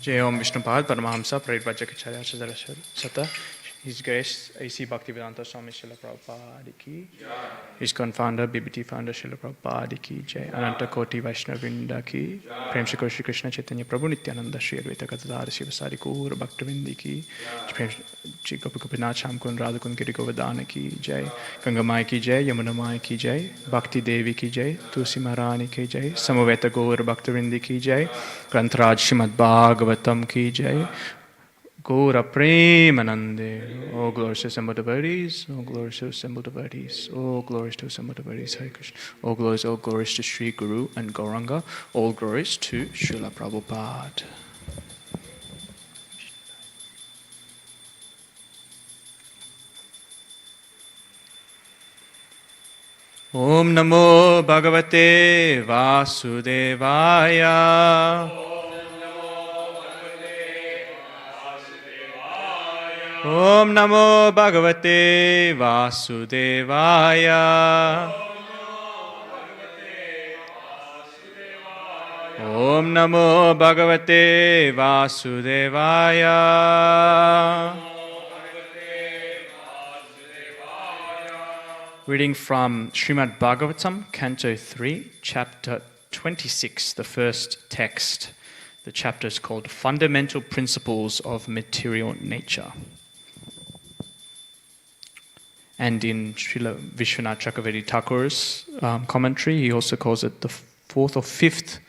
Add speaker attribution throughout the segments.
Speaker 1: Jai Om Vishnupad Paramahamsa Prairvajakacarya Sata. His Grace A.C. Bhaktivedanta Swami Srila Prabhupada ki. His co-founder, BBT founder Srila Prabhupada ki. Jai Ananta Koti Vaishnavrinda ki. Prem Shri Krishna Chaitanya Prabhu Nityananda Shri Advaita Gadadhara Shivasari Gaur Bhaktivinoda ki. Prem Shri Gopi Gopinath Shyamkund Radhakund Giri Govardhana ki. Jai Ganga Mai ki Jai Yamuna Mai ki Jai Bhakti Devi ki Jai Tulsi Maharani ki Jai Samaveta Gaur Bhaktivinoda ki Jai Grantaraj Srimad Bhagavatam ki Jai Gaura Premanande. All glories to assembled devotees, all glories to assembled devotees, all glories to assembled devotees, Hare Krishna. All glories to Sri Guru and Gauranga, all glories to Srila Prabhupada. Om Namo Bhagavate Vasudevaya. Om Namo Bhagavate Vasudevaya. Om Namo Bhagavate Vasudevaya. Reading from Srimad Bhagavatam, Canto 3, Chapter 26, the first text. The chapter is called Fundamental Principles of Material Nature. And in Srila Vishwanath Chakravarti Thakur's commentary, he also calls it the fourth or fifth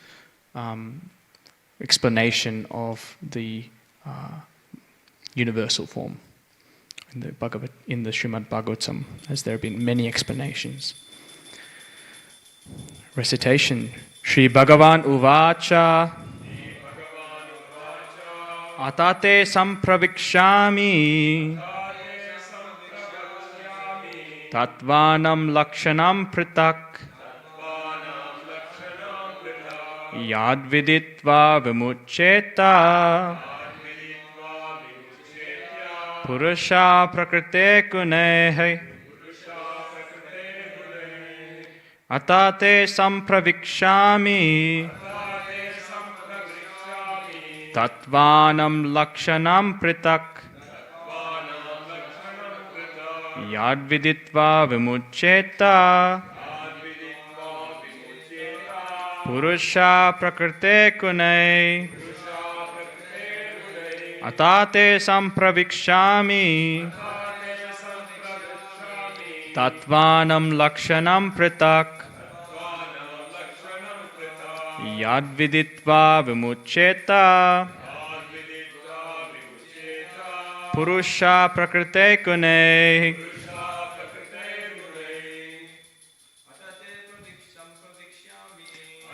Speaker 1: explanation of the universal form in the Srimad Bhagavatam, as there have been many explanations. Recitation. Shri Bhagavan Uvacha Atate Sampravikshami Tatvanam Lakshanam Pritak Yad Viditva Vimuccheta Purusha Prakrite Gunehi Atate Sampravikshami Tatvanam Lakshanam Pritak Yad Viditva Vimuccheta Purusha Prakrite Kunai Atate Sampravikshami Tatvanam Lakshanam Pritak Yad Viditva Vimuccheta Purusha Prakrite Gune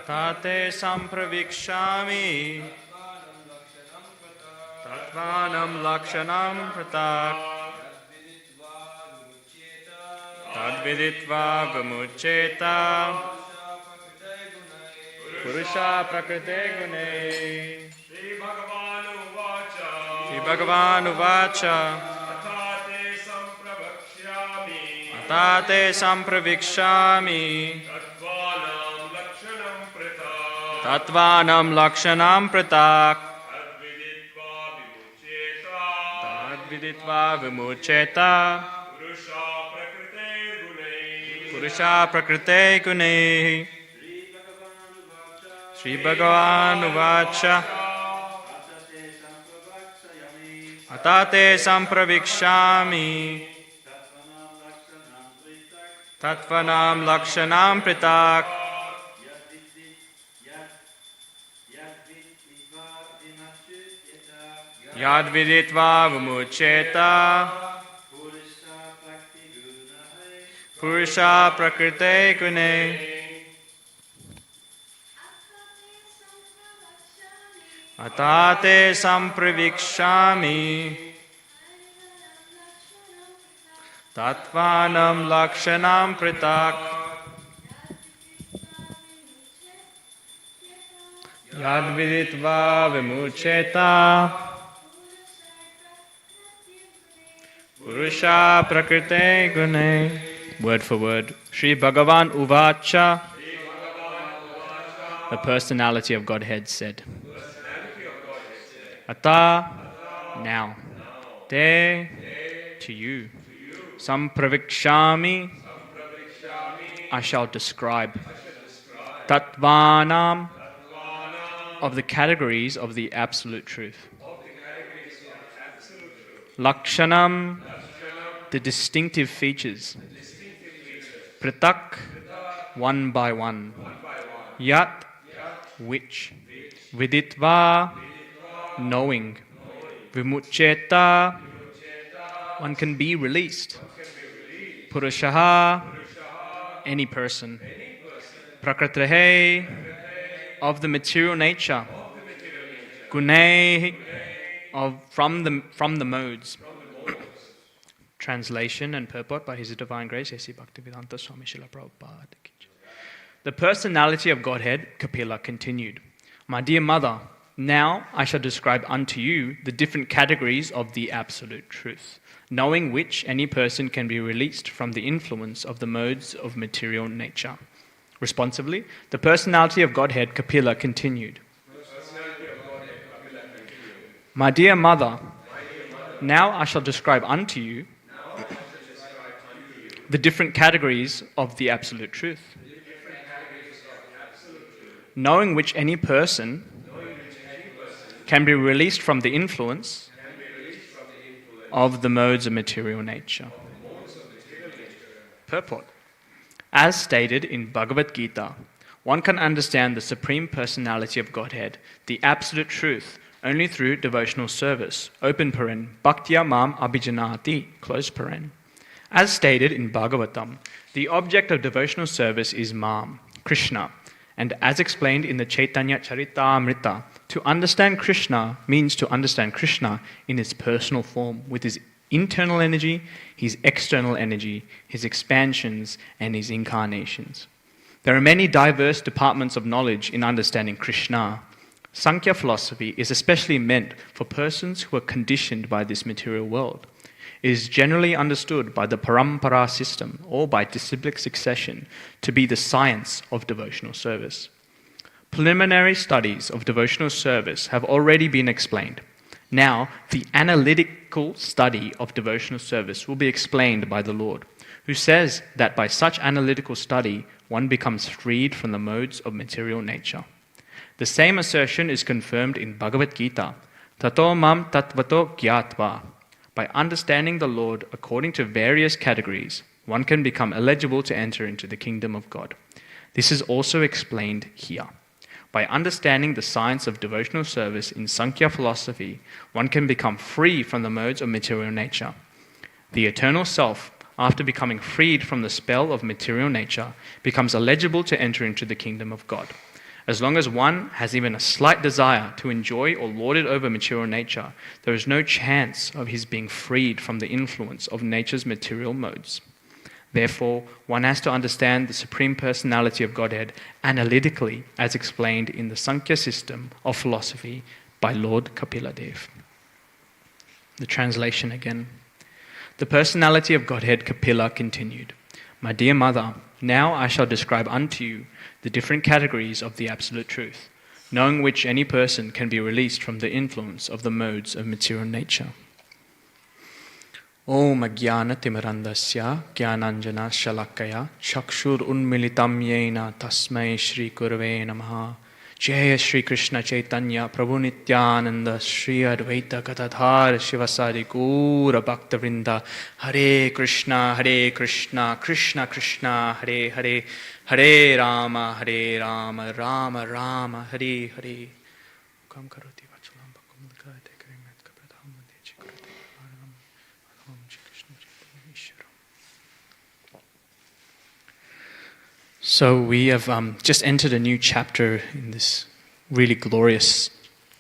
Speaker 1: Tate Sampravikshami Tatvanam Lakshanam Pratak Tad Viditva Vimuccheta Purusha Prakrite Gune. Shri Bhagavan Uvacha Atate Sampravikshami Tatvanam Lakshanam Pratak Tad Viditva Vimuccheta Purusha Prakrite Gune. Shri Bhagavan Uvacha Atate Sampravikshami Tatvanam Lakshanam Pritak Yad Viditva Vimuccheta Purusha Prakrite Gune. Atate Sampravikshami Tatvanam Lakshanam Pritak Yad Viditva Vimuccheta Purusha Prakrite Gune. Word for word. Shri Bhagavan Uvacha. The personality of Godhead said. Ata, now. Te, to you. Sampravikshami, I shall describe. Tattvanam, of the categories of the absolute truth. Lakshanam, the distinctive features. Pritak, one by one. Yat, which. Viditva, knowing. Vimuccheta, one can be released. Purushaha, any person. Prakratahe, of the material nature. Gune, from the modes. Translation and purport by His Divine Grace, A.C. Bhaktivedanta Swami Srila Prabhupada. The personality of Godhead, Kapila, continued. My dear mother, now I shall describe unto you the different categories of the absolute truth, knowing which any person can be released from the influence of the modes of material nature. Responsively, the personality of Godhead, Kapila, continued. My dear mother, now I shall describe unto you the different categories of the absolute truth, knowing which any person can be released from the influence of the modes of material nature. Purport. As stated in Bhagavad Gita, one can understand the Supreme Personality of Godhead, the absolute truth, only through devotional service. Open paren. Bhaktya mam abhijanati. Close paren. As stated in Bhagavatam, the object of devotional service is mam, Krishna. And as explained in the Chaitanya Charitamrita, to understand Krishna means to understand Krishna in his personal form, with his internal energy, his external energy, his expansions, and his incarnations. There are many diverse departments of knowledge in understanding Krishna. Sankhya philosophy is especially meant for persons who are conditioned by this material world. It is generally understood by the parampara system or by disciplic succession to be the science of devotional service. Preliminary studies of devotional service have already been explained. Now, the analytical study of devotional service will be explained by the Lord, who says that by such analytical study, one becomes freed from the modes of material nature. The same assertion is confirmed in Bhagavad Gita, Tato mam tattvato gyatva. By understanding the Lord according to various categories, one can become eligible to enter into the kingdom of God. This is also explained here. By understanding the science of devotional service in Sankhya philosophy, one can become free from the modes of material nature. The eternal self, after becoming freed from the spell of material nature, becomes eligible to enter into the kingdom of God. As long as one has even a slight desire to enjoy or lord it over material nature, there is no chance of his being freed from the influence of nature's material modes. Therefore, one has to understand the Supreme Personality of Godhead analytically, as explained in the Sankhya system of philosophy by Lord Kapila Dev. The translation again. The personality of Godhead Kapila continued. My dear mother, now I shall describe unto you the different categories of the absolute truth, knowing which any person can be released from the influence of the modes of material nature. Om Ajnana Timirandasya Jnananjana Shalakaya Chakshur Unmilitam Yena Tasmai Shri Gurave Namaha. Jaya Shri Krishna Chaitanya Prabhu Nityananda Shri Advaita Gadadhar Shivasari Gaura Bhaktavrinda. Hare Krishna Krishna Krishna Hare Hare, Hare Rama Rama Rama Hare Hare. So we have just entered a new chapter in this really glorious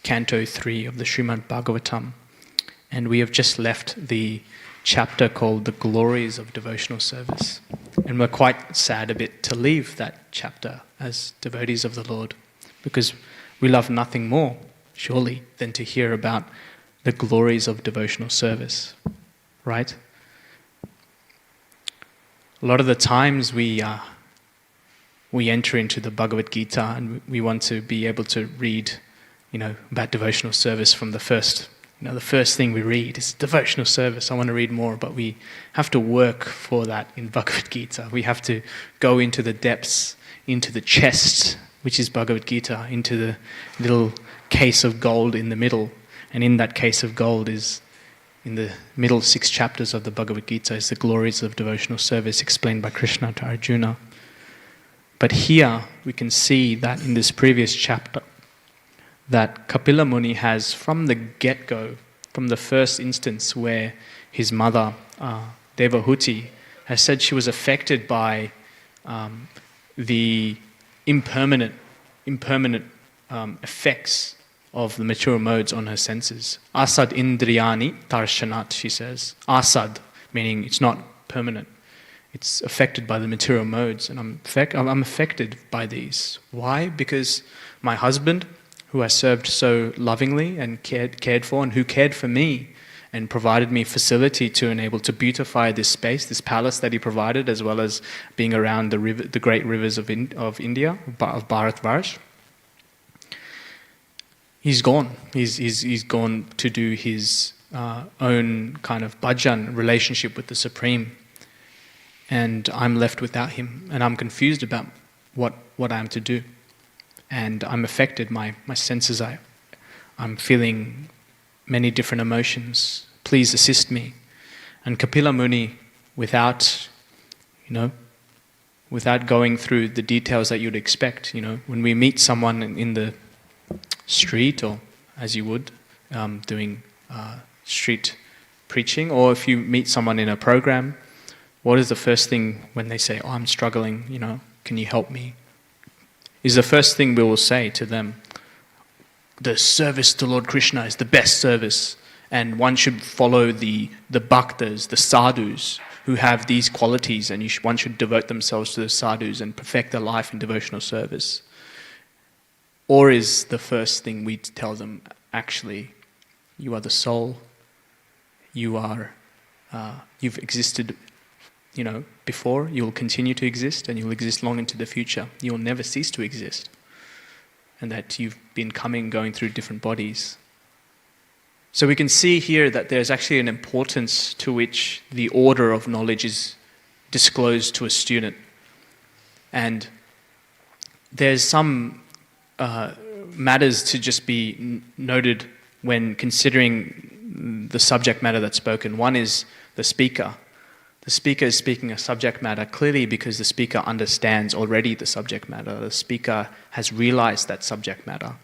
Speaker 1: Canto 3 of the Srimad Bhagavatam. And we have just left the chapter called The Glories of Devotional Service. And we're quite sad a bit to leave that chapter as devotees of the Lord, because we love nothing more, surely, than to hear about the glories of devotional service, right? A lot of the times we enter into the Bhagavad Gita and we want to be able to read about devotional service from the first. The first thing we read is devotional service. I want to read more, but we have to work for that in Bhagavad Gita. We have to go into the depths, into the chest, which is Bhagavad Gita, into the little case of gold in the middle. And in that case of gold is, in the middle 6 chapters of the Bhagavad Gita, is the glories of devotional service explained by Krishna to Arjuna. But here we can see that in this previous chapter, that Kapila Muni has, from the get-go, from the first instance where his mother, Devahuti, has said she was affected by the impermanent effects of the material modes on her senses. Asad indriyani tarshanat, she says. Asad, meaning it's not permanent. It's affected by the material modes, and I'm affected by these. Why? Because my husband, who I served so lovingly and cared for, and who cared for me and provided me facility to enable to beautify this space, this palace that he provided, as well as being around the great rivers of India, of Bharatvarsh. He's gone. He's gone to do his own kind of bhajan relationship with the Supreme. And I'm left without him, and I'm confused about what I am to do. And I'm affected, my senses, I'm feeling many different emotions. Please assist me. And Kapila Muni, without going through the details that you'd expect, when we meet someone in the street, or as you would, doing street preaching, or if you meet someone in a program, what is the first thing when they say, I'm struggling, can you help me? Is the first thing we will say to them, the service to Lord Krishna is the best service, and one should follow the bhaktas, the sadhus, who have these qualities, and one should devote themselves to the sadhus and perfect their life in devotional service. Or is the first thing we tell them, actually, you are the soul, you've existed before, you'll continue to exist, and you'll exist long into the future. You'll never cease to exist. And that you've been going through different bodies. So we can see here that there's actually an importance to which the order of knowledge is disclosed to a student. And there's some matters to just be noted when considering the subject matter that's spoken. One is the speaker. The speaker is speaking a subject matter clearly because the speaker understands already the subject matter. The speaker has realized that subject matter.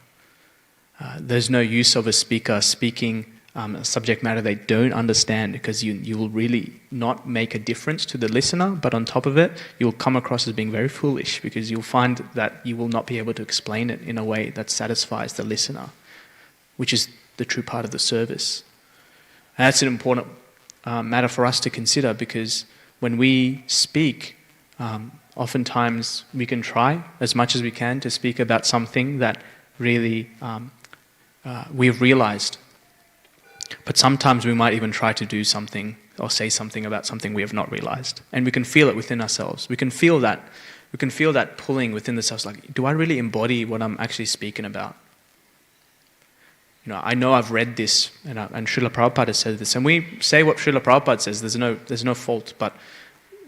Speaker 1: There's no use of a speaker speaking a subject matter they don't understand, because you will really not make a difference to the listener, but on top of it, you'll come across as being very foolish, because you'll find that you will not be able to explain it in a way that satisfies the listener, which is the true part of the service. And that's an important matter for us to consider, because when we speak, oftentimes we can try as much as we can to speak about something that really we've realized. But sometimes we might even try to do something or say something about something we have not realized. And we can feel it within ourselves. We can feel that pulling within ourselves, like, do I really embody what I'm actually speaking about? I know I've read this, and Srila Prabhupada said this, and we say what Srila Prabhupada says. There's no fault, but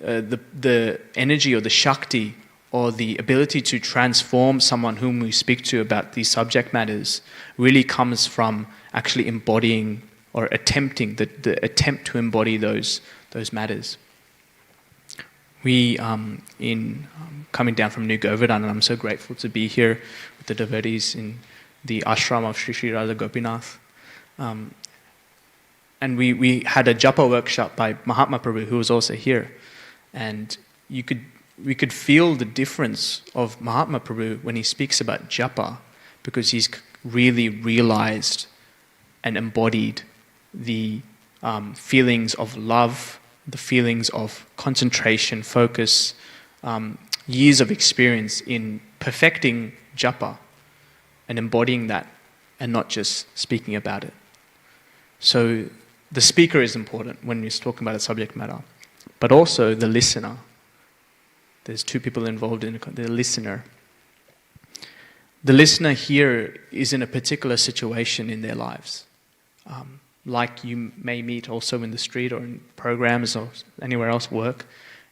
Speaker 1: the energy or the shakti or the ability to transform someone whom we speak to about these subject matters really comes from actually embodying or attempting the attempt to embody those matters. We in coming down from New Govardhan, and I'm so grateful to be here with the devotees in the ashram of Sri Sri Radha Gopinath. And we had a japa workshop by Mahatma Prabhu, who was also here. And we could feel the difference of Mahatma Prabhu when he speaks about japa, because he's really realized and embodied the feelings of love, the feelings of concentration, focus, years of experience in perfecting japa and embodying that, and not just speaking about it. So the speaker is important when we're talking about a subject matter, but also the listener. There's two people involved in the listener. the listener here is in a particular situation in their lives. Like you may meet also in the street or in programs or anywhere else work,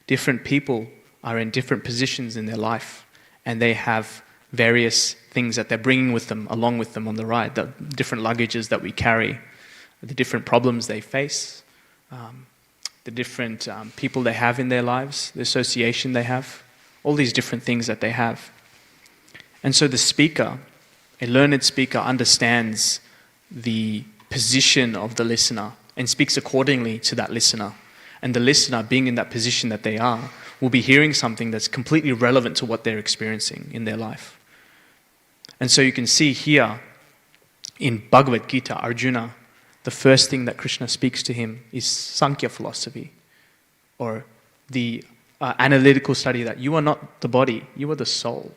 Speaker 1: different people are in different positions in their life, and they have various things that they're bringing with them, along with them on the ride, the different luggages that we carry, the different problems they face, the different people they have in their lives, the association they have, all these different things that they have. And so the speaker, a learned speaker, understands the position of the listener and speaks accordingly to that listener. And the listener, being in that position that they are, will be hearing something that's completely relevant to what they're experiencing in their life. And so you can see here in Bhagavad Gita, Arjuna, the first thing that Krishna speaks to him is Sankhya philosophy, or the analytical study that you are not the body, you are the soul.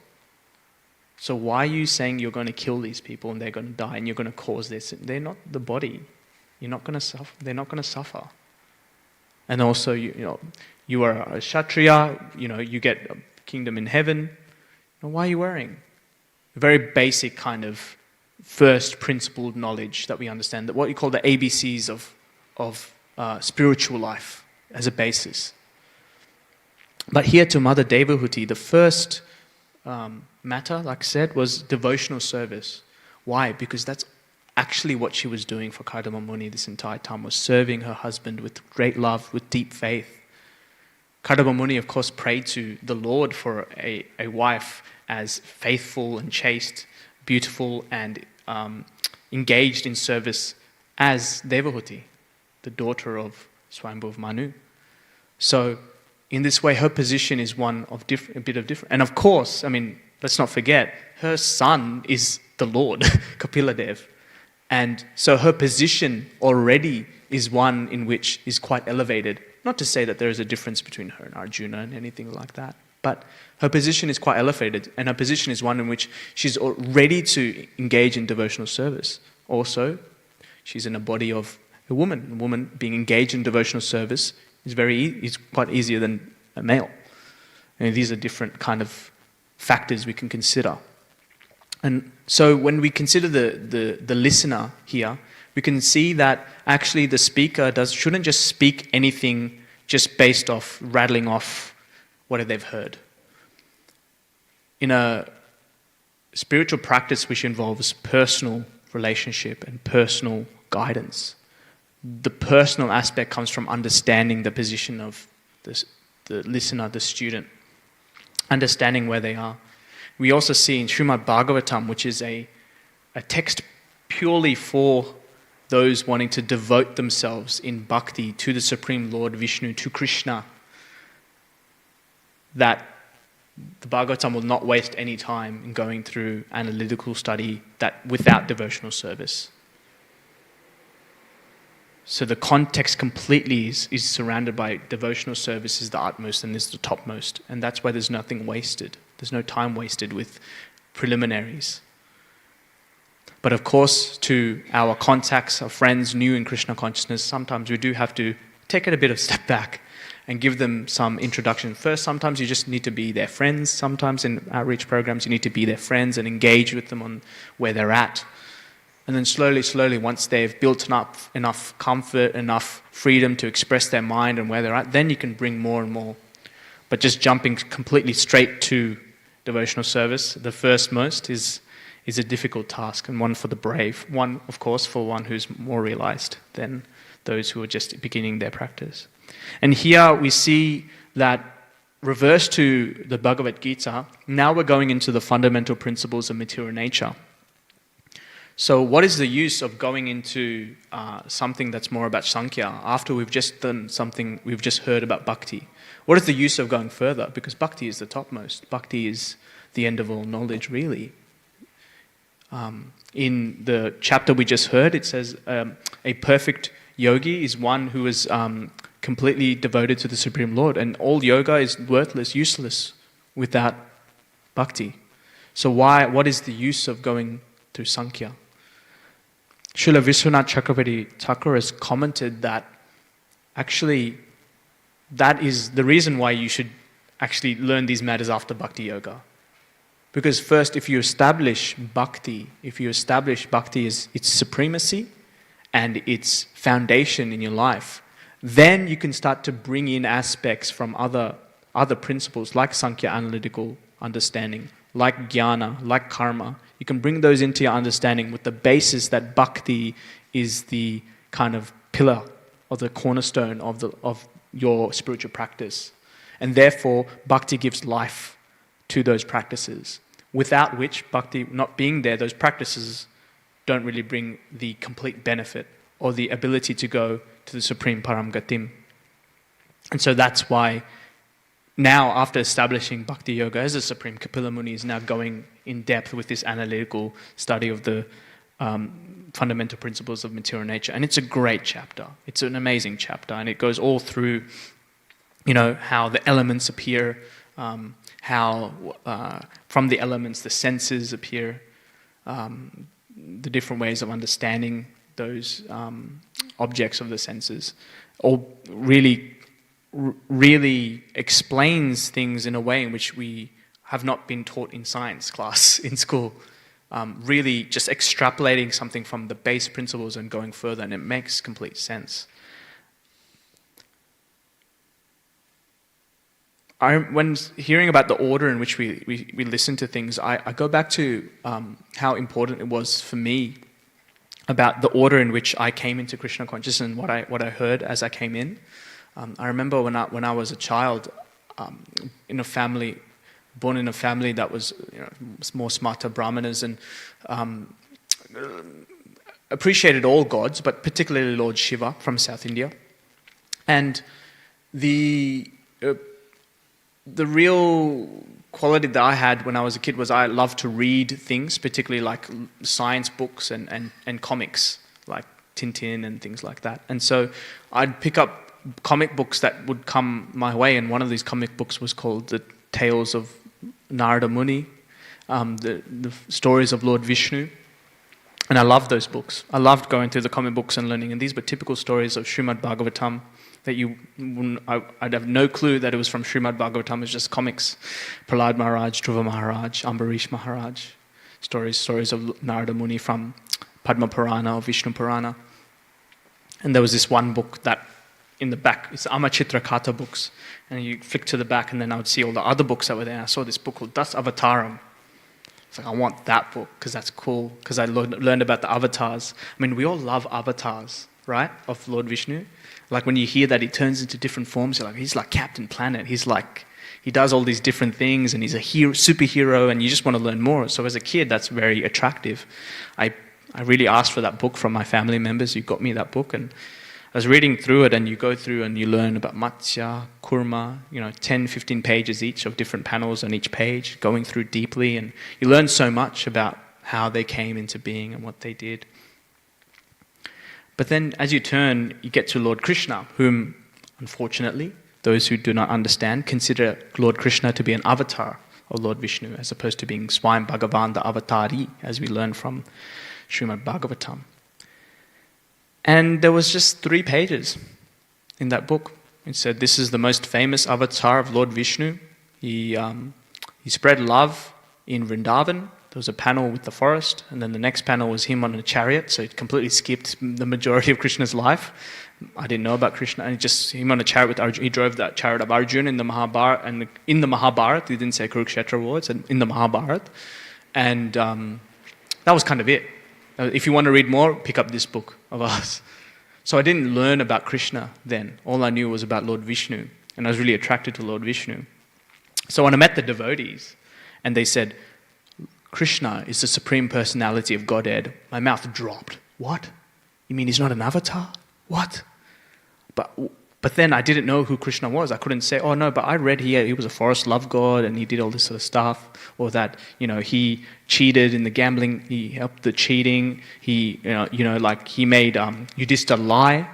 Speaker 1: So why are you saying you're going to kill these people and they're going to die and you're going to cause this? They're not the body. You're not going to suffer. They're not going to suffer. And also, you are a Kshatriya, you get a kingdom in heaven. Why are you worrying? A very basic kind of first principled knowledge that we understand, that what you call the ABCs of spiritual life as a basis. But here to Mother Devahuti, the first matter, like I said, was devotional service. Why? Because that's actually what she was doing for Kardama Muni this entire time, was serving her husband with great love, with deep faith. Kardama Muni, of course, prayed to the Lord for a wife as faithful and chaste, beautiful and engaged in service as Devahuti, the daughter of Swayambhuva Manu. So in this way, her position is one of a bit of different. And of course, let's not forget, her son is the Lord, Kapila Dev. And so her position already is one in which is quite elevated. Not to say that there is a difference between her and Arjuna and anything like that, but her position is quite elevated, and her position is one in which she's ready to engage in devotional service. Also, she's in a body of a woman. A woman being engaged in devotional service is quite easier than a male. And these are different kind of factors we can consider. And so when we consider the listener here, we can see that actually the speaker shouldn't just speak anything just based off rattling off what they've heard. In a spiritual practice which involves personal relationship and personal guidance, the personal aspect comes from understanding the position of the listener, the student, understanding where they are. We also see in Srimad Bhagavatam, which is a text purely for those wanting to devote themselves in bhakti to the Supreme Lord Vishnu, to Krishna, that the Bhagavatam will not waste any time in going through analytical study that without devotional service. So the context completely is surrounded by devotional service is the utmost and is the topmost. And that's why there's nothing wasted. There's no time wasted with preliminaries. But of course, to our contacts, our friends new in Krishna consciousness, sometimes we do have to take it a bit of step back and give them some introduction. First, sometimes you just need to be their friends. Sometimes in outreach programs, you need to be their friends and engage with them on where they're at. And then slowly, once they've built up enough comfort, enough freedom to express their mind and where they're at, then you can bring more and more. But just jumping completely straight to devotional service, the first most, is a difficult task, and one for the brave. One, of course, for one who's more realized than those who are just beginning their practice. And here we see that, reverse to the Bhagavad Gita, now we're going into the fundamental principles of material nature. So what is the use of going into something that's more about Sankhya after we've just done something, we've just heard about Bhakti? What is the use of going further? Because Bhakti is the topmost. Bhakti is the end of all knowledge, really. In the chapter we just heard, it says a perfect yogi is one who is completely devoted to the Supreme Lord, and all yoga is worthless, useless without Bhakti. So what is the use of going through Sankhya? Srila Vishwanath Chakravarti Thakur has commented that actually that is the reason why you should actually learn these matters after Bhakti Yoga. Because first, if you establish bhakti as its supremacy and its foundation in your life, then you can start to bring in aspects from other principles like Sankhya analytical understanding, like jnana, like karma. You can bring those into your understanding with the basis that bhakti is the kind of pillar or the cornerstone of your spiritual practice. And therefore, bhakti gives life to those practices. Without which, bhakti not being there, those practices don't really bring the complete benefit or the ability to go to the supreme param gatim. And so that's why now, after establishing bhakti yoga as a supreme, Kapila Muni is now going in depth with this analytical study of the fundamental principles of material nature. And it's a great chapter. It's an amazing chapter. And it goes all through, how the elements appear, how from the elements the senses appear, the different ways of understanding those objects of the senses, all really explains things in a way in which we have not been taught in science class in school. Really just extrapolating something from the base principles and going further, and it makes complete sense. When hearing about the order in which we listen to things, I go back to how important it was for me about the order in which I came into Krishna consciousness and what I heard as I came in. I remember when I was a child, born in a family that was more smarta brahmanas and appreciated all gods, but particularly Lord Shiva from South India. And the real quality that I had when I was a kid was I loved to read things, particularly like science books and comics, like Tintin and things like that. And so I'd pick up comic books that would come my way, and one of these comic books was called The Tales of Narada Muni, the stories of Lord Vishnu. And I loved those books. I loved going through the comic books and learning. And these were typical stories of Srimad Bhagavatam that I'd have no clue that it was from Srimad Bhagavatam. It was just comics. Prahlad Maharaj, Dhruva Maharaj, Ambarish Maharaj. Stories of Narada Muni from Padma Purana or Vishnu Purana. And there was this one book that in the back, it's Amachitra Kata books. And you flick to the back and then I would see all the other books that were there. And I saw this book called Das Avataram. It's like, I want that book because that's cool, because I learned about the avatars. I mean, we all love avatars, right, of Lord Vishnu. Like when you hear that he turns into different forms, you're like, he's like Captain Planet. He's like, he does all these different things and he's a superhero and you just want to learn more. So as a kid, that's very attractive. I really asked for that book from my family members who got me that book, and I was reading through it, and you go through and you learn about Matsya, Kurma, 10, 15 pages each of different panels on each page, going through deeply, and you learn so much about how they came into being and what they did. But then as you turn, you get to Lord Krishna, whom, unfortunately, those who do not understand consider Lord Krishna to be an avatar of Lord Vishnu, as opposed to being Swayam Bhagavan, the avatari, as we learn from Srimad Bhagavatam. And there was just 3 pages in that book. It said, this is the most famous avatar of Lord Vishnu. He spread love in Vrindavan. There was a panel with the forest, and then the next panel was him on a chariot, so it completely skipped the majority of Krishna's life. I didn't know about Krishna, and just him on a chariot with Arjuna. He drove that chariot of Arjuna in the Mahabharata, and in the Mahabharata, he didn't say Kurukshetra war, it said in the Mahabharata. And that was kind of it. If you want to read more, pick up this book of ours. So I didn't learn about Krishna then. All I knew was about Lord Vishnu, and I was really attracted to Lord Vishnu. So when I met the devotees, and they said, Krishna is the Supreme Personality of Godhead, my mouth dropped. What? You mean he's not an avatar? What? But then I didn't know who Krishna was. I couldn't say, oh no, but I read here he was a forest love god and he did all this sort of stuff, or that he cheated in the gambling, he helped the cheating, he he made Yudhishthira lie.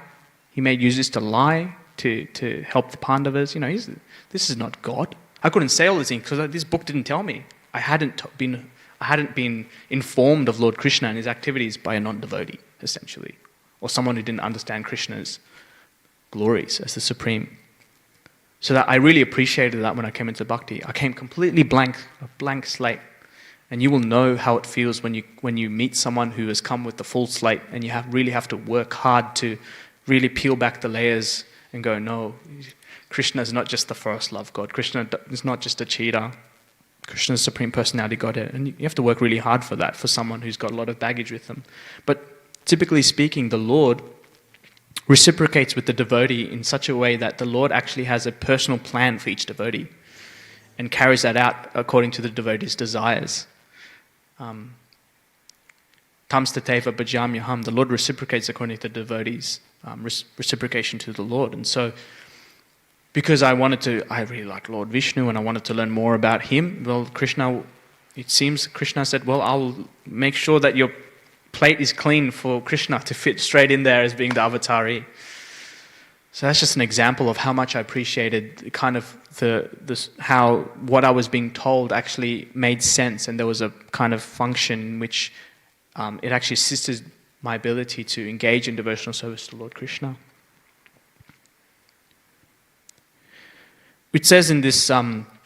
Speaker 1: He made Yudhishthira lie to help the Pandavas. This is not God. I couldn't say all these things because this book didn't tell me. I hadn't been informed of Lord Krishna and his activities by a non-devotee, essentially, or someone who didn't understand Krishna's glories as the Supreme. So that I really appreciated that when I came into Bhakti. I came completely blank, a blank slate. And you will know how it feels when you meet someone who has come with the full slate, and you really have to work hard to really peel back the layers and go, no, Krishna is not just the first love God. Krishna is not just a cheetah. Krishna is Supreme Personality Godhead. And you have to work really hard for that, for someone who's got a lot of baggage with them. But typically speaking, the Lord reciprocates with the devotee in such a way that the Lord actually has a personal plan for each devotee and carries that out according to the devotee's desires. Tam stateva bhajamyaham, the Lord reciprocates according to the devotee's reciprocation to the Lord. And so, because I really like Lord Vishnu and I wanted to learn more about him, well, it seems Krishna said, well, I'll make sure that your plate is clean for Krishna to fit straight in there as being the avatari. So that's just an example of how much I appreciated kind of how what I was being told actually made sense, and there was a kind of function in which it actually assisted my ability to engage in devotional service to Lord Krishna. It says in this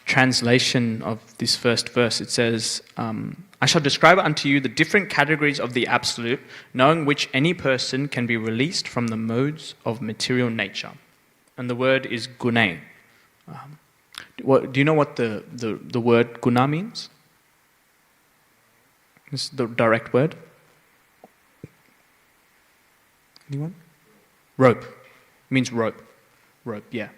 Speaker 1: translation of this first verse, it says, I shall describe unto you the different categories of the Absolute, knowing which any person can be released from the modes of material nature. And the word is gune. Do you know what the word guna means? It's the direct word. Anyone? Rope. It means rope. Rope, yeah.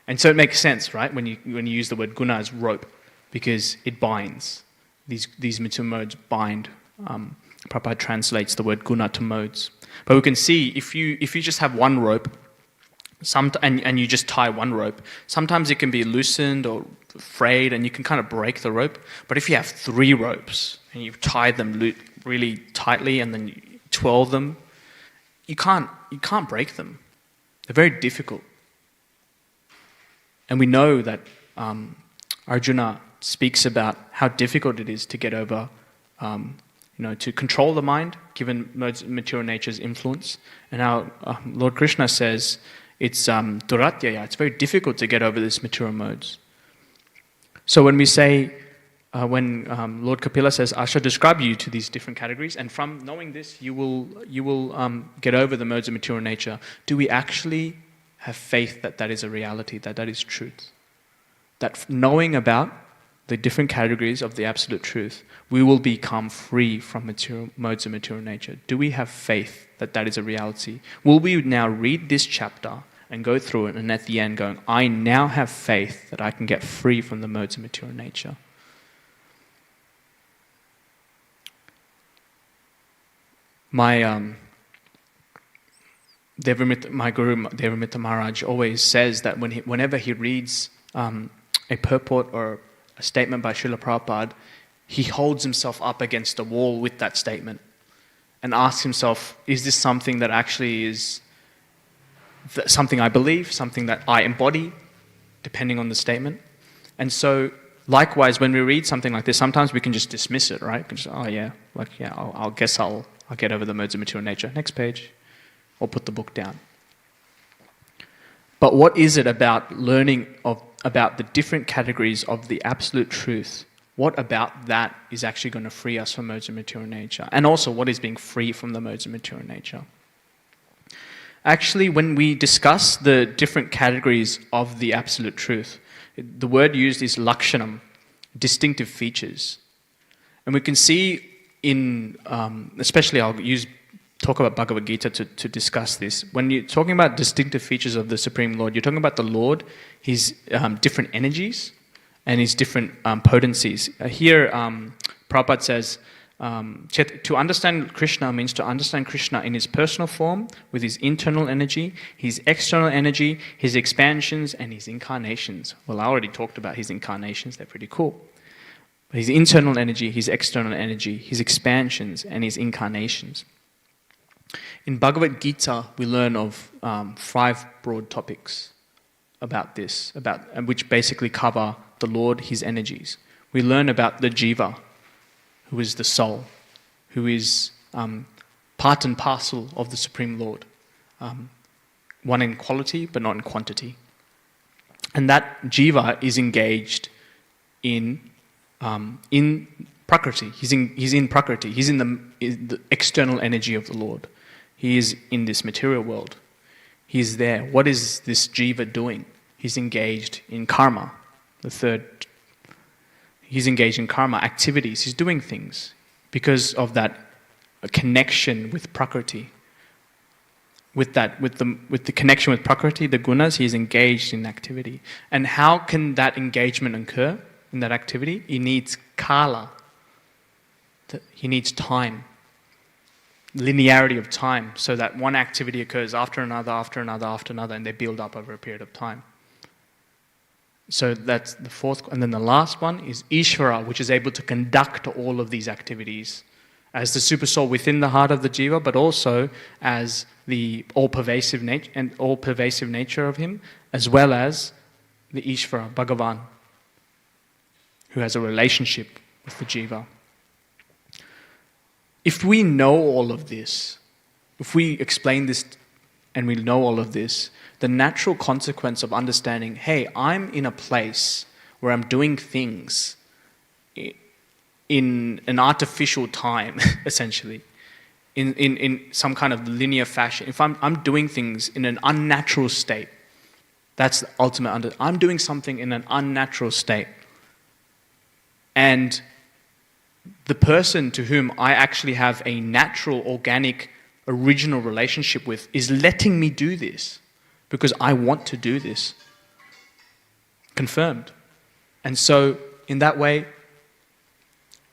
Speaker 1: And so it makes sense, right, when you use the word guna as rope, because it binds. These material modes bind. Prabhupada translates the word guna to modes. But we can see if you just have one rope, and you just tie one rope, sometimes it can be loosened or frayed, and you can kind of break the rope. But if you have 3 ropes and you've tied them really tightly and then you twirl them, you can't break them. They're very difficult. And we know that Arjuna speaks about how difficult it is to get over, to control the mind, given material nature's influence. And how Lord Krishna says it's duratyaya, it's very difficult to get over these material modes. So when we say, when Lord Kapila says, I shall describe you to these different categories, and from knowing this, you will get over the modes of material nature, do we actually have faith that is a reality, that is truth? That knowing about the different categories of the absolute truth, we will become free from modes of material nature. Do we have faith that is a reality? Will we now read this chapter and go through it, and at the end going, I now have faith that I can get free from the modes of material nature? My Guru Devamita Maharaj always says that whenever he reads a purport or a statement by Srila Prabhupada, he holds himself up against a wall with that statement and asks himself, is this something that actually is something I believe, something that I embody, depending on the statement? And so, likewise, when we read something like this, sometimes we can just dismiss it, right? Just, I'll guess I'll get over the modes of material nature. Next page. Or put the book down. But what is it about learning about the different categories of the absolute truth? What about that is actually going to free us from modes of material nature? And also, what is being free from the modes of material nature? Actually, when we discuss the different categories of the absolute truth, the word used is lakshanam, distinctive features. And we can see especially I'll talk about Bhagavad Gita to discuss this. When you're talking about distinctive features of the Supreme Lord, you're talking about the Lord, his different energies, and his different potencies. Here, Prabhupada says, to understand Krishna means to understand Krishna in his personal form, with his internal energy, his external energy, his expansions, and his incarnations. Well, I already talked about his incarnations, they're pretty cool. But his internal energy, his external energy, his expansions, and his incarnations. In Bhagavad Gita, we learn of 5 broad topics about this, which basically cover the Lord, his energies. We learn about the jiva, who is the soul, who is part and parcel of the Supreme Lord, one in quality but not in quantity. And that jiva is engaged in Prakriti. He's in Prakriti. He's in the external energy of the Lord. He is in this material world. He's there. What is this jiva doing? He's engaged in karma. The third, he's engaged in karma activities. He's doing things because of that connection with Prakriti. With the connection with Prakriti, the gunas, he's engaged in activity. And how can that engagement occur in that activity? He needs kala. He needs time. Linearity of time, so that one activity occurs after another, after another, after another, and they build up over a period of time. So that's the fourth. And then the last one is Ishvara, which is able to conduct all of these activities as the super soul within the heart of the jiva, but also as the all-pervasive nature of him, as well as the Ishvara, Bhagavan, who has a relationship with the jiva. If we know all of this, if we explain this and we know all of this, the natural consequence of understanding, hey, I'm in a place where I'm doing things in an artificial time, essentially, in some kind of linear fashion. If I'm doing things in an unnatural state, that's the ultimate I'm doing something in an unnatural state. And the person to whom I actually have a natural, organic, original relationship with is letting me do this because I want to do this. Confirmed. And so, in that way,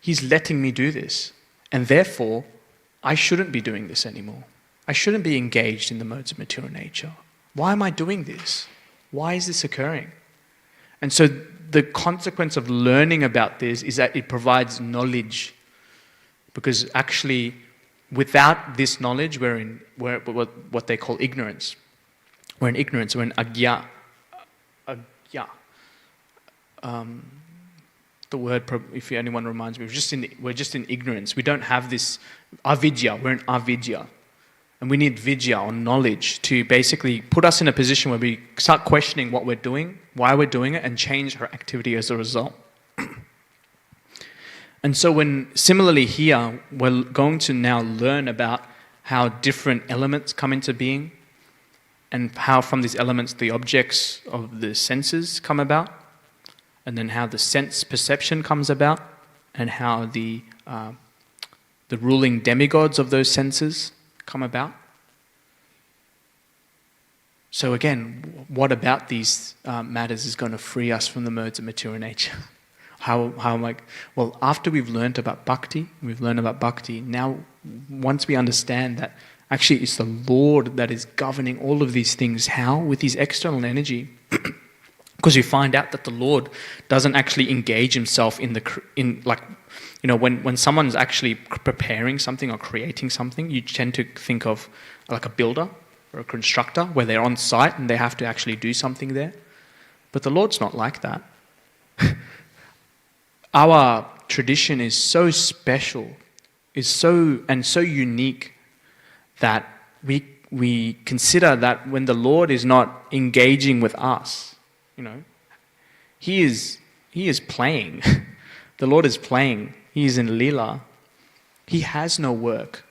Speaker 1: he's letting me do this. And therefore, I shouldn't be doing this anymore. I shouldn't be engaged in the modes of material nature. Why am I doing this? Why is this occurring? And so the consequence of learning about this is that it provides knowledge. Because actually, without this knowledge, we're in what they call ignorance. We're in ignorance, we're in agya. The word, if anyone reminds me, we're just in ignorance. We don't have this avidya, we're in avidya. And we need vidya, or knowledge, to basically put us in a position where we start questioning what we're doing, why we're doing it, and change our activity as a result. And so similarly here, we're going to now learn about how different elements come into being, and how from these elements the objects of the senses come about, and then how the sense perception comes about, and how the ruling demigods of those senses come about. So again, what about these matters is going to free us from the modes of material nature? How am I? Well, after we've learned about bhakti, now once we understand that actually it's the Lord that is governing all of these things, how? With his external energy. Because you find out that the Lord doesn't actually engage himself when someone's actually preparing something or creating something, you tend to think of like a builder or a constructor where they're on site and they have to actually do something there. But the Lord's not like that. Our tradition is so special, is so unique that we consider that when the Lord is not engaging with us, He is playing. The Lord is playing. He is in lila. He has no work.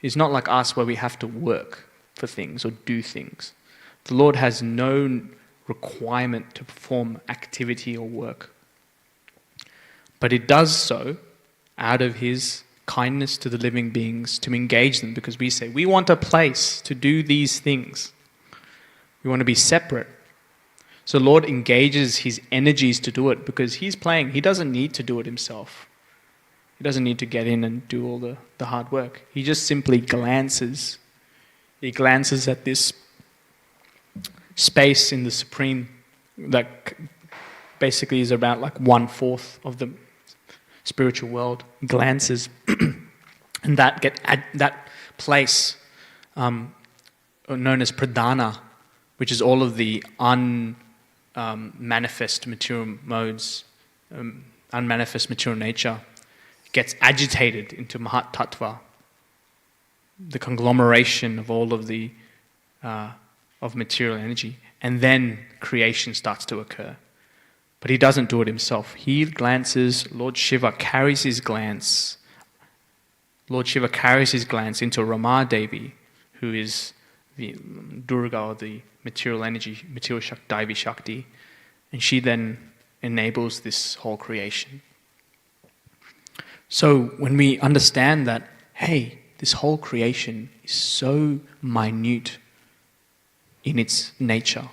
Speaker 1: It's not like us where we have to work for things or do things. The Lord has no requirement to perform activity or work. But it does so out of his kindness to the living beings to engage them, because we say, we want a place to do these things. We want to be separate. So the Lord engages his energies to do it because he's playing. He doesn't need to do it himself. He doesn't need to get in and do all the hard work. He just simply glances. He glances at this space in the Supreme that basically is about like 1/4 of the spiritual world. He glances, and that place known as pradhana, which is all of the unmanifest material modes, unmanifest material nature, gets agitated into Mahat Tattva, the conglomeration of all of the of material energy, and then creation starts to occur. But he doesn't do it himself. He glances, Lord Shiva carries his glance. Lord Shiva carries his glance into Rama Devi, who is the Durga, or the material energy, material Shakti, Daivi Shakti, and she then enables this whole creation. So when we understand that, hey, this whole creation is so minute in its nature,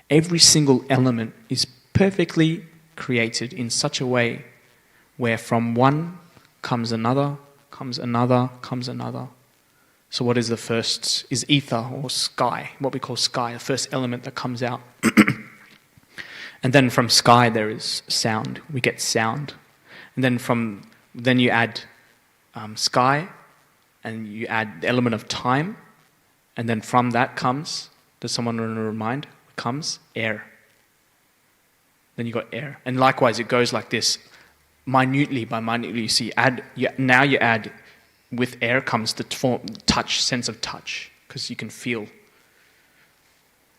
Speaker 1: every single element is perfectly created in such a way where from one comes another, comes another, comes another. So what is the first? Is ether or sky, what we call sky, the first element that comes out. And then from sky there is sound, we get sound. And then you add sky, and you add the element of time, and then from that comes, does someone want to remind, comes air. Then you got air. And likewise it goes like this, minutely by minutely. You see, now you add, with air comes the touch, sense of touch, because you can feel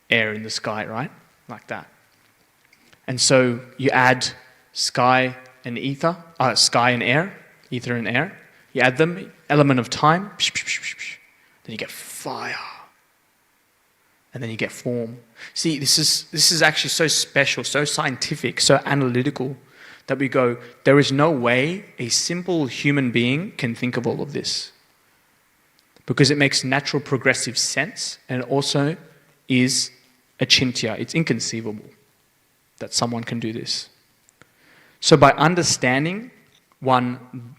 Speaker 1: air in the sky, right? Like that. And so you add sky and ether, sky and air, ether and air. You add them, element of time, then you get fire. And then you get form. See, this is actually so special, so scientific, so analytical, that we go, there is no way a simple human being can think of all of this. Because it makes natural progressive sense, and it also is achintya. It's inconceivable that someone can do this. So by understanding, one,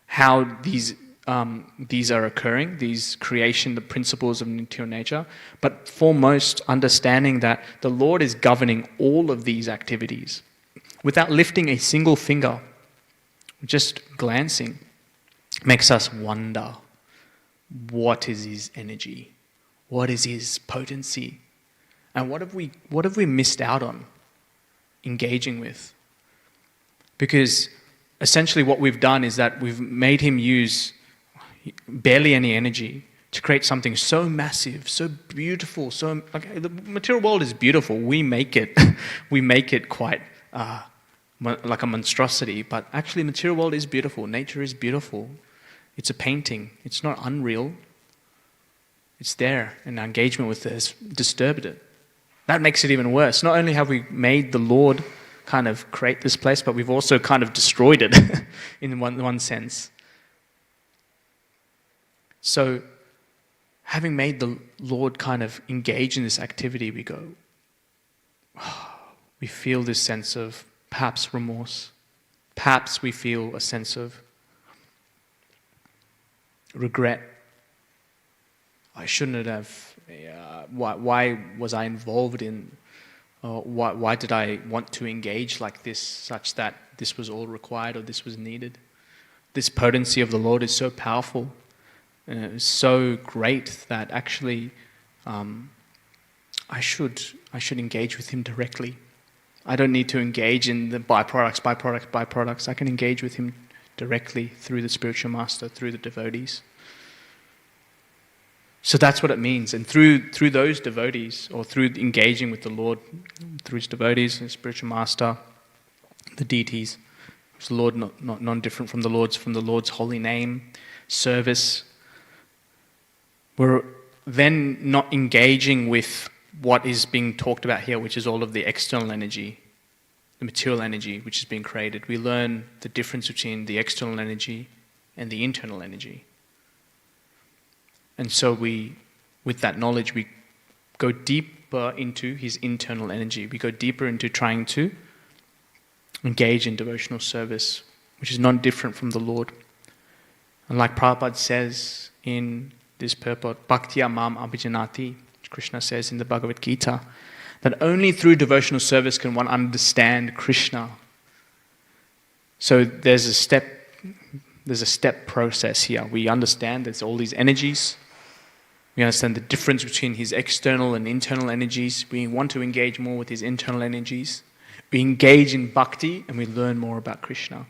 Speaker 1: how these are occurring, these creation, the principles of material nature, but foremost understanding that the Lord is governing all of these activities without lifting a single finger, just glancing, makes us wonder, what is his energy? What is his potency? And what have we missed out on engaging with? Because essentially what we've done is that we've made him use barely any energy to create something so massive, so beautiful, the material world is beautiful. We make it quite like a monstrosity, but actually material world is beautiful. Nature is beautiful. It's a painting. It's not unreal. It's there, and our engagement with it has disturbed it. That makes it even worse. Not only have we made the Lord kind of create this place, but we've also kind of destroyed it in one sense. So, having made the Lord kind of engage in this activity, we go, we feel this sense of perhaps remorse. Perhaps we feel a sense of regret. I shouldn't have. Why was I involved in? Why did I want to engage like this, such that this was all required or this was needed? This potency of the Lord is so powerful. So great that actually I should engage with him directly. I don't need to engage in the byproducts. I can engage with him directly through the spiritual master, through the devotees. So that's what it means. And through those devotees, or through engaging with the Lord, through his devotees, his spiritual master, the deities, which the Lord not non-different from the Lord's holy name, service, we're then not engaging with what is being talked about here, which is all of the external energy, the material energy which is being created. We learn the difference between the external energy and the internal energy. And so with that knowledge, we go deeper into his internal energy. We go deeper into trying to engage in devotional service, which is not different from the Lord. And like Prabhupada says in this purport, Bhaktiya mam abhijanati, Krishna says in the Bhagavad Gita, that only through devotional service can one understand Krishna. So there's a step process here. We understand there's all these energies. We understand the difference between his external and internal energies. We want to engage more with his internal energies. We engage in bhakti and we learn more about Krishna.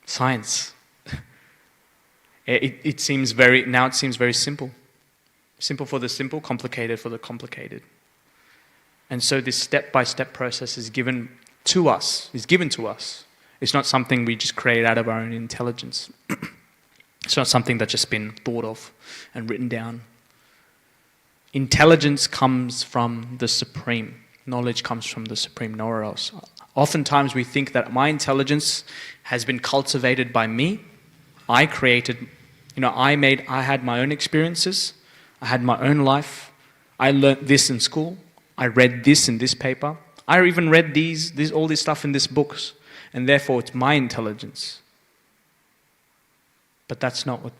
Speaker 1: Science. It seems very simple. Simple for the simple, complicated for the complicated. And so this step-by-step process is given to us. It's not something we just create out of our own intelligence. It's not something that's just been thought of and written down. Intelligence comes from the Supreme. Knowledge comes from the Supreme, nowhere else. Oftentimes we think that my intelligence has been cultivated by me. I created, I had my own experiences. I had my own life. I learnt this in school. I read this in this paper. I even read all this stuff in these books. And therefore it's my intelligence. But that's not what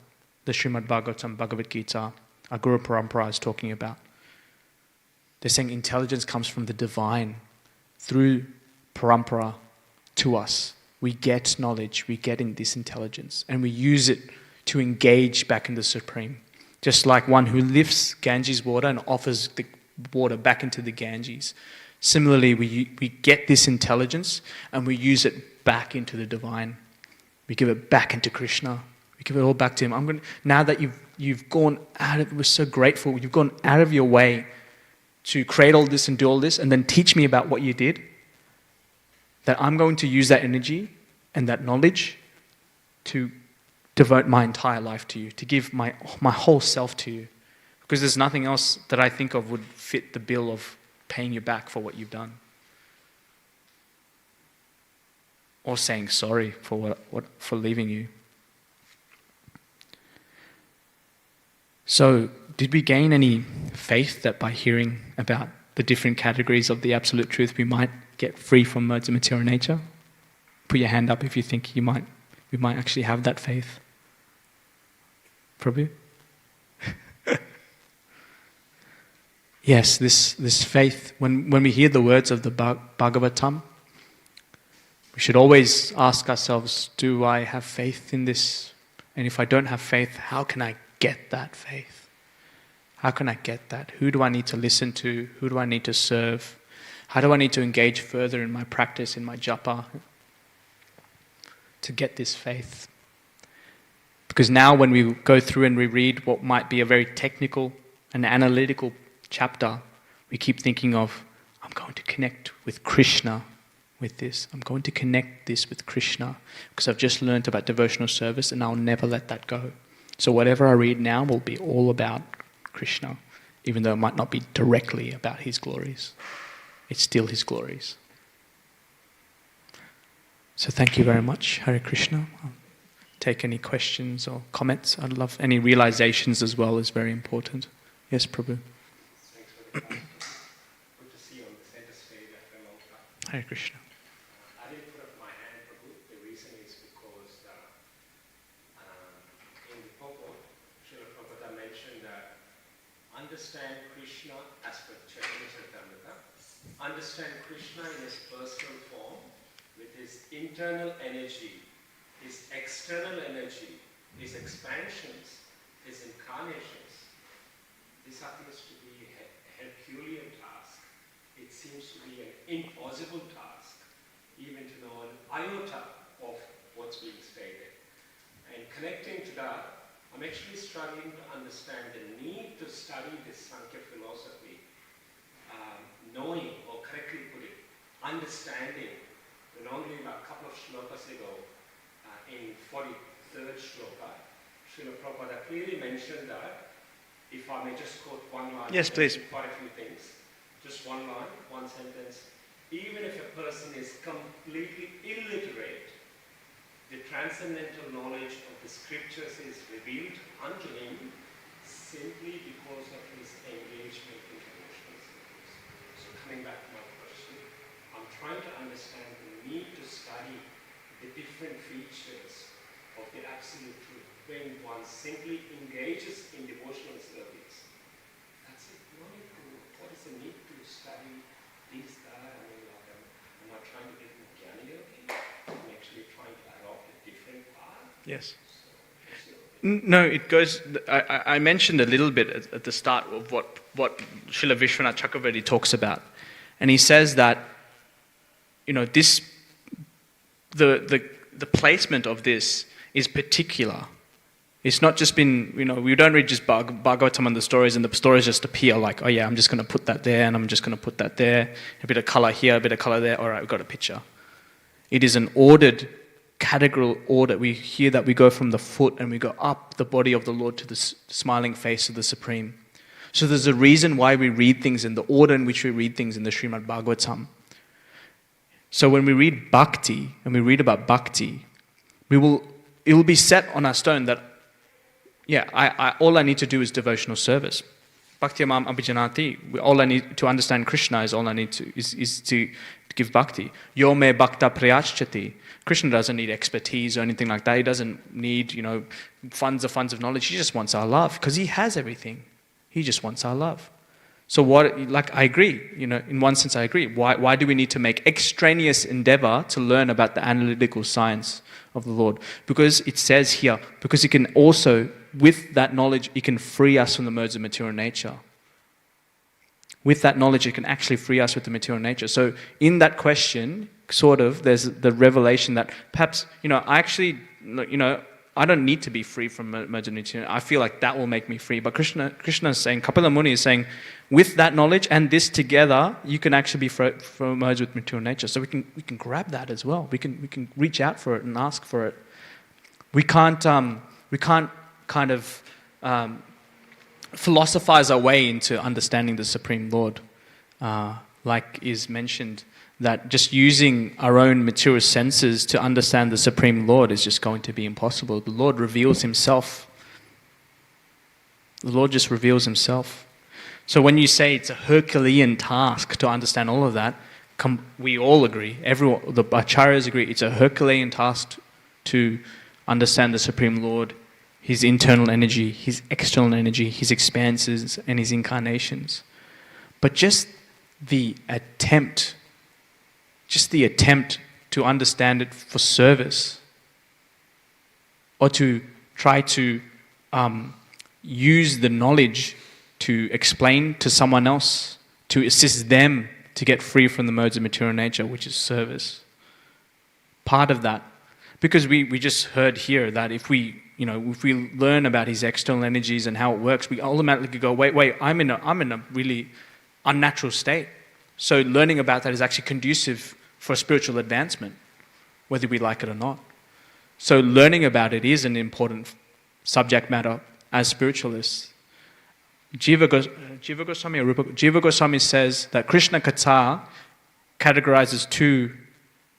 Speaker 1: the Srimad Bhagavatam, Bhagavad Gita, our Guru Parampara is talking about. They're saying intelligence comes from the divine through Parampara to us. We get knowledge, we get in this intelligence, and we use it to engage back in the Supreme. Just like one who lifts Ganges water and offers the water back into the Ganges. Similarly, we get this intelligence and we use it back into the divine. We give it back into Krishna. We give it all back to him. Now that you've gone out of, we're so grateful, you've gone out of your way to create all this and do all this and then teach me about what you did, that I'm going to use that energy and that knowledge to devote my entire life to you, to give my whole self to you. Because there's nothing else that I think of would fit the bill of paying you back for what you've done. Or saying sorry for leaving you. So, did we gain any faith that by hearing about the different categories of the Absolute Truth we might get free from modes of material nature? Put your hand up if you think we might actually have that faith. Prabhu? Yes, this faith, when we hear the words of the Bhagavatam, we should always ask ourselves, do I have faith in this? And if I don't have faith, how can I get that faith? How can I get that? Who do I need to listen to? Who do I need to serve? How do I need to engage further in my practice, in my japa, to get this faith? Because now when we go through and we read what might be a very technical and analytical chapter, we keep thinking of, I'm going to connect with Krishna with this. I'm going to connect this with Krishna because I've just learned about devotional service and I'll never let that go. So whatever I read now will be all about Krishna, even though it might not be directly about his glories. It's still his glories. So thank you very much, Hare Krishna. I'll take any questions or comments. I'd love any realizations as well is very important. Yes, Prabhu.
Speaker 2: Thanks for the time. Good to see you on the center stage after a long time.
Speaker 1: Hare Krishna.
Speaker 2: I didn't put up my hand, Prabhu. The reason is because in the purport, Srila Prabhupada mentioned that understand Krishna as per Chaitanya Charitamrita, understand Krishna in his personal form with his internal energy, his external energy, his expansions, his incarnations. This appears to be a Herculean task. It seems to be an impossible task, even to know an iota of what's being stated. And connecting to that, I'm actually struggling to understand the need to study this Sankhya philosophy, knowing, or correctly put it, understanding. And only a couple of shlokas ago, in 43rd shloka, Srila Prabhupada clearly mentioned that, if I may just quote one line,
Speaker 1: yes, please.
Speaker 2: Quite a few things, just one line, one sentence. Even if a person is completely illiterate, the transcendental knowledge of the scriptures is revealed unto him simply because of his engagement in devotional service. So coming back to my question, I'm trying to understand the need to study the different features of the Absolute Truth when one simply engages in devotional service. That's it. No need to, what is the need to study this, that? I mean, like, I'm not trying to get more jnani yogi. I'm actually trying to adopt a different path.
Speaker 1: Yes.
Speaker 2: So,
Speaker 1: No, it goes. I mentioned a little bit at the start of what Srila Vishwanath Chakravarti talks about, and he says that, this, the placement of this is particular. It's not just been, we don't read just Bhagavatam and the stories, and the stories just appear like, oh yeah, I'm just going to put that there, and I'm just going to put that there, a bit of color here, a bit of color there, all right, we've got a picture. It is an ordered, categorical order. We hear that we go from the foot and we go up the body of the Lord to the smiling face of the Supreme. So there's a reason why we read things in the order in which we read things in the Srimad Bhagavatam. So when we read bhakti, and we read about bhakti, it will be set on our stone that, all I need to do is devotional service. Bhakti mam abhijanati. All I need to understand Krishna is to give bhakti. Yo me bhakta prayachati. Krishna doesn't need expertise or anything like that. He doesn't need, funds of knowledge. He just wants our love because he has everything. He just wants our love. So I agree, in one sense I agree. Why do we need to make extraneous endeavor to learn about the analytical science of the Lord? Because it says here, because he can also, with that knowledge, he can free us from the modes of material nature. With that knowledge, it can actually free us with the material nature. So in that question, there's the revelation that perhaps, I don't need to be free from modes of material. I feel like that will make me free. But Krishna is saying, Kapila Muni is saying, with that knowledge and this together, you can actually be from modes with material nature. So we can grab that as well. We can reach out for it and ask for it. We can't kind of philosophize our way into understanding the Supreme Lord, like is mentioned. That just using our own material senses to understand the Supreme Lord is just going to be impossible. The Lord reveals himself. The Lord just reveals himself. So when you say it's a Herculean task to understand all of that, we all agree, the Acharyas agree, it's a Herculean task to understand the Supreme Lord, his internal energy, his external energy, his expanses and his incarnations. But just the attempt to understand it for service, or to try to use the knowledge to explain to someone else, to assist them to get free from the modes of material nature, which is service. Part of that, because we just heard here that if we learn about his external energies and how it works, we automatically go, wait, I'm in a really unnatural state. So learning about that is actually conducive for spiritual advancement, whether we like it or not. So learning about it is an important subject matter as spiritualists. Jiva Goswami says that Krishna Katha categorizes two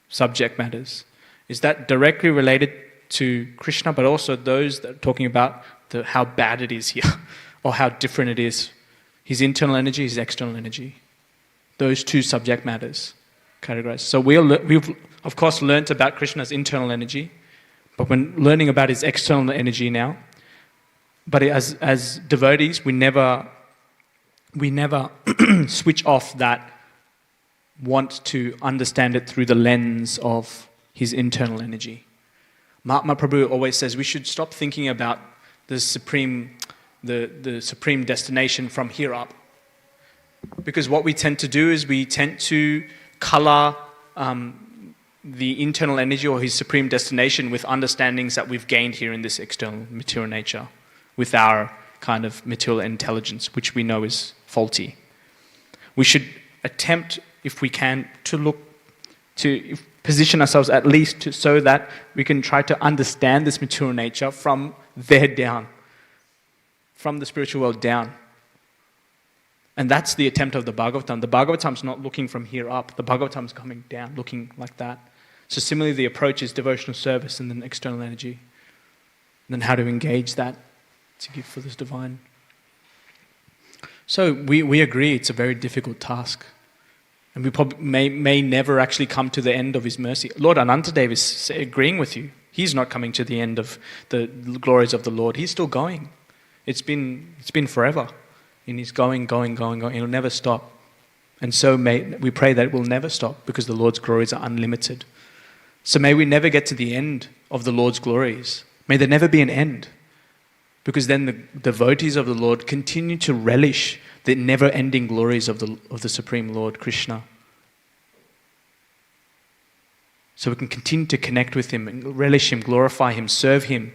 Speaker 1: subject matters. Is that directly related to Krishna, but also those that are talking about how bad it is here, or how different it is? His internal energy, his external energy. Those two subject matters categorized. So we've of course learnt about Krishna's internal energy, but when learning about his external energy now, but as devotees, we never switch off that want to understand it through the lens of his internal energy. Mahatma Prabhu always says we should stop thinking about the supreme destination from here up. Because what we tend to do is we tend to color the internal energy or his supreme destination with understandings that we've gained here in this external material nature, with our kind of material intelligence, which we know is faulty. We should attempt, if we can, to position ourselves at least so that we can try to understand this material nature from there down, from the spiritual world down. And that's the attempt of the Bhagavatam. The Bhagavatam's not looking from here up. The Bhagavatam's coming down, looking like that. So similarly, the approach is devotional service and then external energy. And then how to engage that to give for this divine. So we agree it's a very difficult task. And we probably may never actually come to the end of his mercy. Lord Anantadev is agreeing with you. He's not coming to the end of the glories of the Lord. He's still going. It's been forever. And he's going. It'll never stop. And so we pray that it will never stop, because the Lord's glories are unlimited. So may we never get to the end of the Lord's glories. May there never be an end. Because then the devotees of the Lord continue to relish the never-ending glories of the Supreme Lord, Krishna. So we can continue to connect with him and relish him, glorify him, serve him.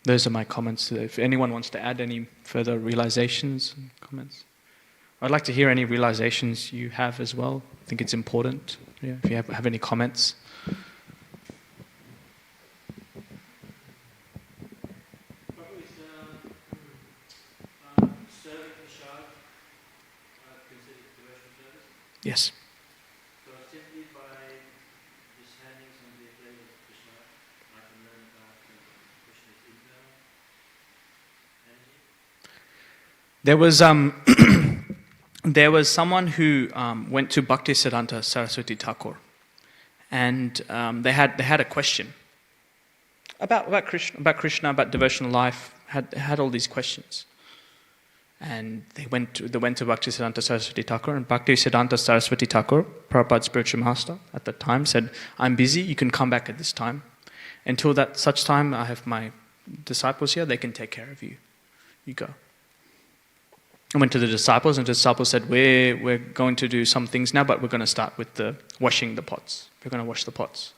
Speaker 1: those are my comments. If anyone wants to add any further realizations and comments. I'd like to hear any realizations you have as well. I think it's important. Yeah, if you have any comments.
Speaker 3: Prabhu, is serving prasad considered devotional service?
Speaker 1: Yes.
Speaker 3: So simply by just handing somebody a plate of prasad, I can learn about Krishna's internal energy?
Speaker 1: There was someone who went to Bhaktisiddhanta Saraswati Thakur, and they had a question about Krishna, about devotional life. Had all these questions, and they went to Bhaktisiddhanta Saraswati Thakur, and Bhaktisiddhanta Saraswati Thakur, Prabhupada's spiritual master at the time, said, "I'm busy. You can come back at this time. Until such time, I have my disciples here. They can take care of you. You go." I went to the disciples, and the disciples said, we're going to do some things now, but we're going to start with washing the pots. We're going to wash the pots.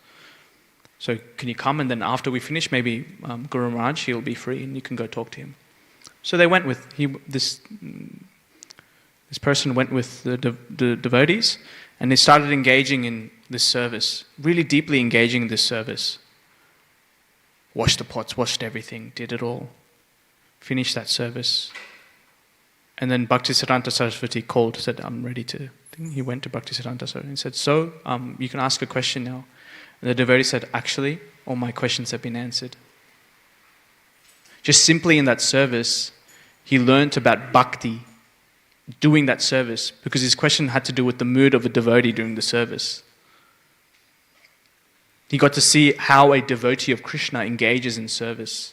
Speaker 1: So can you come? And then after we finish, maybe Guru Maharaj, he'll be free, and you can go talk to him. So they went with, this person went with the devotees, and they started engaging in this service, really deeply engaging in this service. Washed the pots, washed everything, did it all. Finished that service. And then Bhaktisiddhanta Saraswati called, said, "I'm ready to." He went to Bhaktisiddhanta Saraswati and said, "So, you can ask a question now." And the devotee said, "Actually, all my questions have been answered." Just simply in that service, he learnt about bhakti, doing that service, because his question had to do with the mood of a devotee during the service. He got to see how a devotee of Krishna engages in service.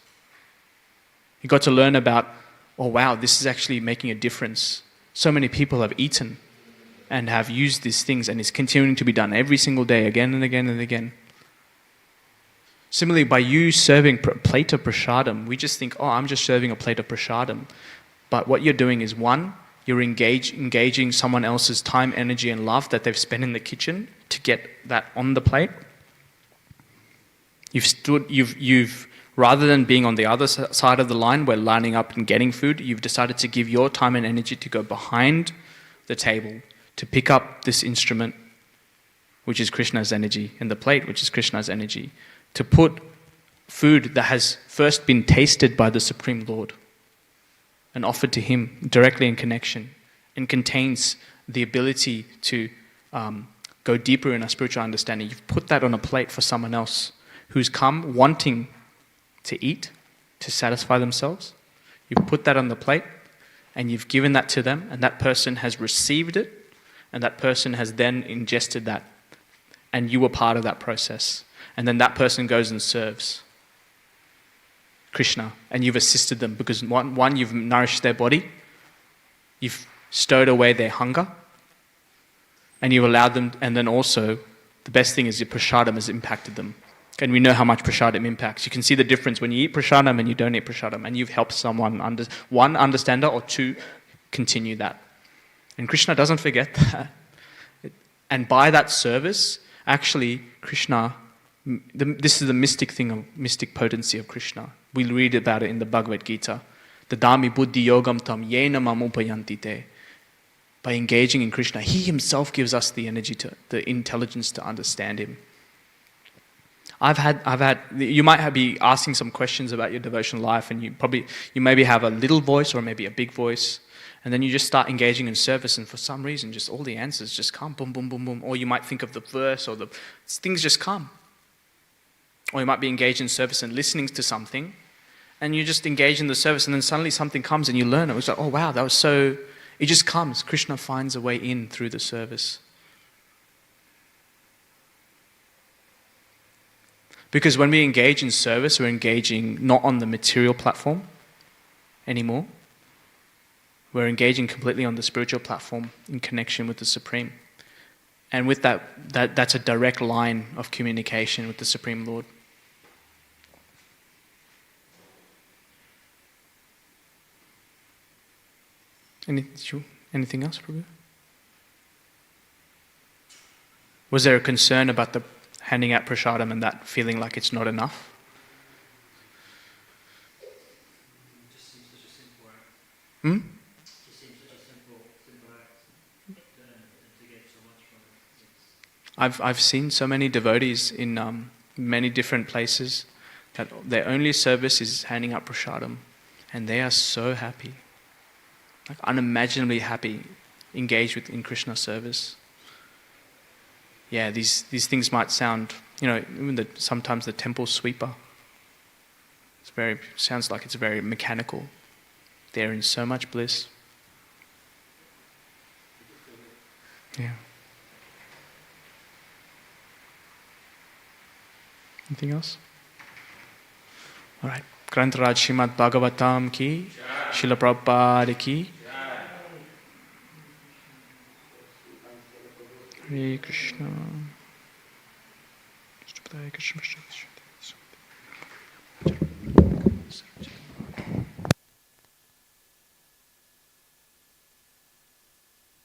Speaker 1: He got to learn about, oh wow, this is actually making a difference. So many people have eaten and have used these things, and it's continuing to be done every single day, again and again and again. Similarly, by you serving a plate of prasadam, we just think, oh, I'm just serving a plate of prasadam. But what you're doing is, one, you're engaging someone else's time, energy and love that they've spent in the kitchen to get that on the plate. You've rather than being on the other side of the line where lining up and getting food, you've decided to give your time and energy to go behind the table, to pick up this instrument, which is Krishna's energy, and the plate, which is Krishna's energy, to put food that has first been tasted by the Supreme Lord and offered to Him directly in connection, and contains the ability to go deeper in our spiritual understanding. You've put that on a plate for someone else who's come wanting to eat, to satisfy themselves. You've put that on the plate, and you've given that to them, and that person has received it, and that person has then ingested that, and you were part of that process. And then that person goes and serves Krishna, and you've assisted them, because one, you've nourished their body, you've stowed away their hunger, and you've allowed them, and then also, the best thing is your prasadam has impacted them. And we know how much prasadam impacts. You can see the difference when you eat prasadam and you don't eat prasadam, and you've helped someone, one, understand that, or two, continue that. And Krishna doesn't forget that. And by that service, actually, Krishna, this is the mystic potency of Krishna. We read about it in the Bhagavad Gita. Dadami buddhi yogam tam yena mam upayanti te. By engaging in Krishna, He Himself gives us the energy, the intelligence to understand Him. You might be asking some questions about your devotional life, and you maybe have a little voice or maybe a big voice, and then you just start engaging in service, and for some reason, just all the answers just come, boom, boom, boom, boom. Or you might think of the verse, or things just come. Or you might be engaged in service and listening to something, and you just engage in the service, and then suddenly something comes and you learn it. It's like, oh wow, that was so. It just comes. Krishna finds a way in through the service. Because when we engage in service, we're engaging not on the material platform anymore. We're engaging completely on the spiritual platform in connection with the Supreme. And with that's a direct line of communication with the Supreme Lord. Anything else, Prabhu? Was there a concern about the handing out prasadam and that feeling like it's not enough? Hmm?
Speaker 3: It seems such a simple act to get so much from it.
Speaker 1: I've seen so many devotees in many different places that their only service is handing out prasadam, and they are so happy, like unimaginably happy, engaged in Krishna service. Yeah, these things might sound, even sometimes the temple sweeper. Sounds like it's very mechanical. They're in so much bliss. Yeah. Anything else? All right. Grantaraj Srimad Bhagavatam ki, Srila Prabhupada ki. Hare Krishna. Krishna Krishna Krishna.